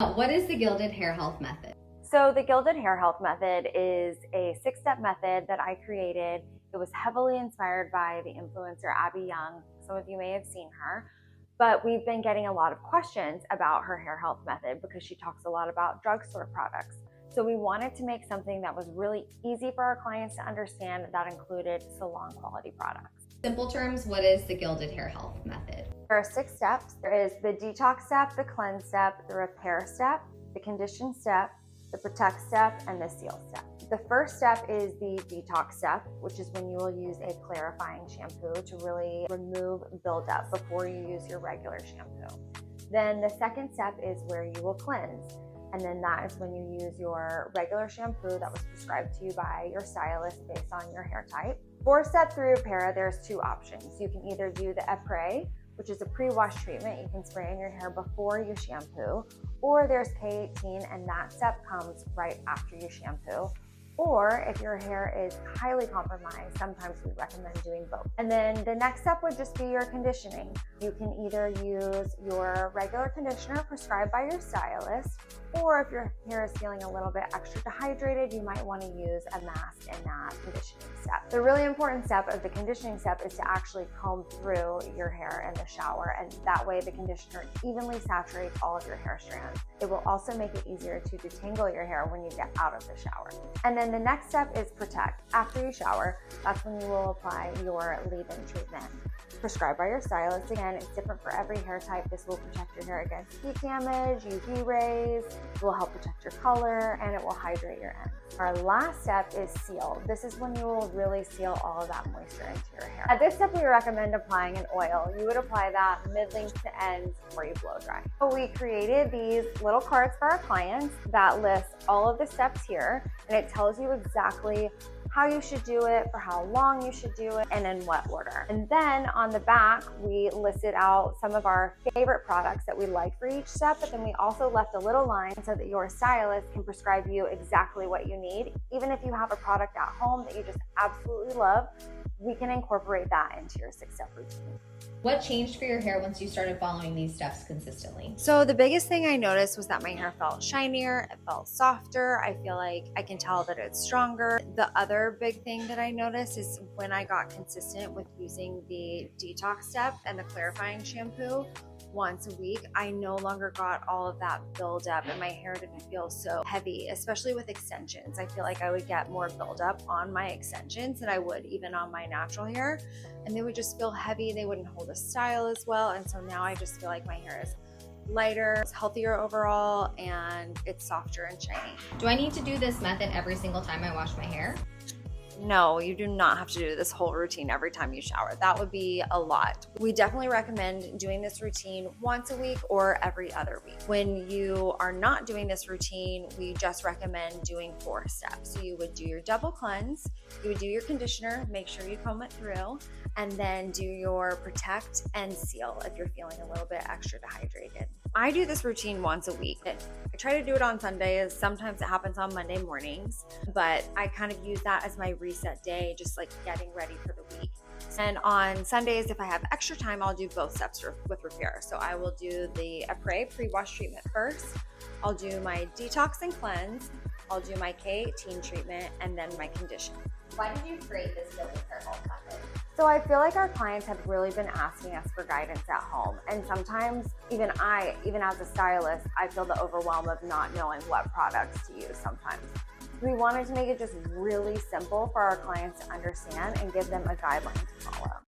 What is the Gilded Hair Health Method? So the Gilded Hair Health Method is a 6-step method that I created. It was heavily inspired by the influencer Abby Young. Some of you may have seen her, but we've been getting a lot of questions about her hair health method because she talks a lot about drugstore products. So we wanted to make something that was really easy for our clients to understand that included salon quality products. Simple terms, what is the Gilded Hair Health Method? There are 6 steps. There is the detox step, the cleanse step, the repair step, the condition step, the protect step, and the seal step. The first step is the detox step, which is when you will use a clarifying shampoo to really remove buildup before you use your regular shampoo. Then the second step is where you will cleanse. And then that is when you use your regular shampoo that was prescribed to you by your stylist based on your hair type. For step 3 repair, there's 2 options. You can either do the après, which is a pre-wash treatment you can spray in your hair before you shampoo, or there's K18 and that step comes right after you shampoo. Or if your hair is highly compromised, sometimes we recommend doing both. And then the next step would just be your conditioning. You can either use your regular conditioner prescribed by your stylist, or if your hair is feeling a little bit extra dehydrated, you might want to use a mask in that conditioning step. The really important step of the conditioning step is to actually comb through your hair in the shower, and that way the conditioner evenly saturates all of your hair strands. It will also make it easier to detangle your hair when you get out of the shower. And then the next step is protect. After you shower, that's when you will apply your leave-in treatment prescribed by your stylist. Again, it's different for every hair type. This will protect your hair against heat damage, UV rays, it will help protect your color, and it will hydrate your ends. Our last step is seal. This is when you will really seal all of that moisture into your hair. At this step, we recommend applying an oil. You would apply that mid-length to ends before you blow dry. So we created these little cards for our clients that list all of the steps here, and it tells you exactly how you should do it, for how long you should do it, and in what order. And then on the back, we listed out some of our favorite products that we like for each step, but then we also left a little line so that your stylist can prescribe you exactly what you need. Even if you have a product at home that you just absolutely love, we can incorporate that into your 6-step routine. What changed for your hair once you started following these steps consistently? So the biggest thing I noticed was that my hair felt shinier, it felt softer. I feel like I can tell that it's stronger. The other big thing that I noticed is when I got consistent with using the detox step and the clarifying shampoo once a week, I no longer got all of that buildup and my hair didn't feel so heavy, especially with extensions. I feel like I would get more buildup on my extensions than I would even on my natural hair, and they would just feel heavy. They wouldn't hold a style as well, and so now I just feel like my hair is lighter, it's healthier overall, and it's softer and shiny. Do I need to do this method every single time I wash my hair? No, you do not have to do this whole routine every time you shower. That would be a lot. We definitely recommend doing this routine once a week or every other week. When you are not doing this routine, we just recommend doing 4 steps. So you would do your double cleanse, you would do your conditioner, make sure you comb it through, and then do your protect and seal if you're feeling a little bit extra dehydrated. I do this routine once a week. I try to do it on Sundays. Sometimes it happens on Monday mornings, but I kind of use that as my reset day, just like getting ready for the week. And on Sundays, if I have extra time, I'll do both steps with repair. So I will do the après pre-wash treatment first. I'll do my detox and cleanse. I'll do my K18 treatment, and then my condition. Why did you create this Gilded Hair Health Method? So I feel like our clients have really been asking us for guidance at home. And sometimes even as a stylist, I feel the overwhelm of not knowing what products to use sometimes. We wanted to make it just really simple for our clients to understand and give them a guideline to follow.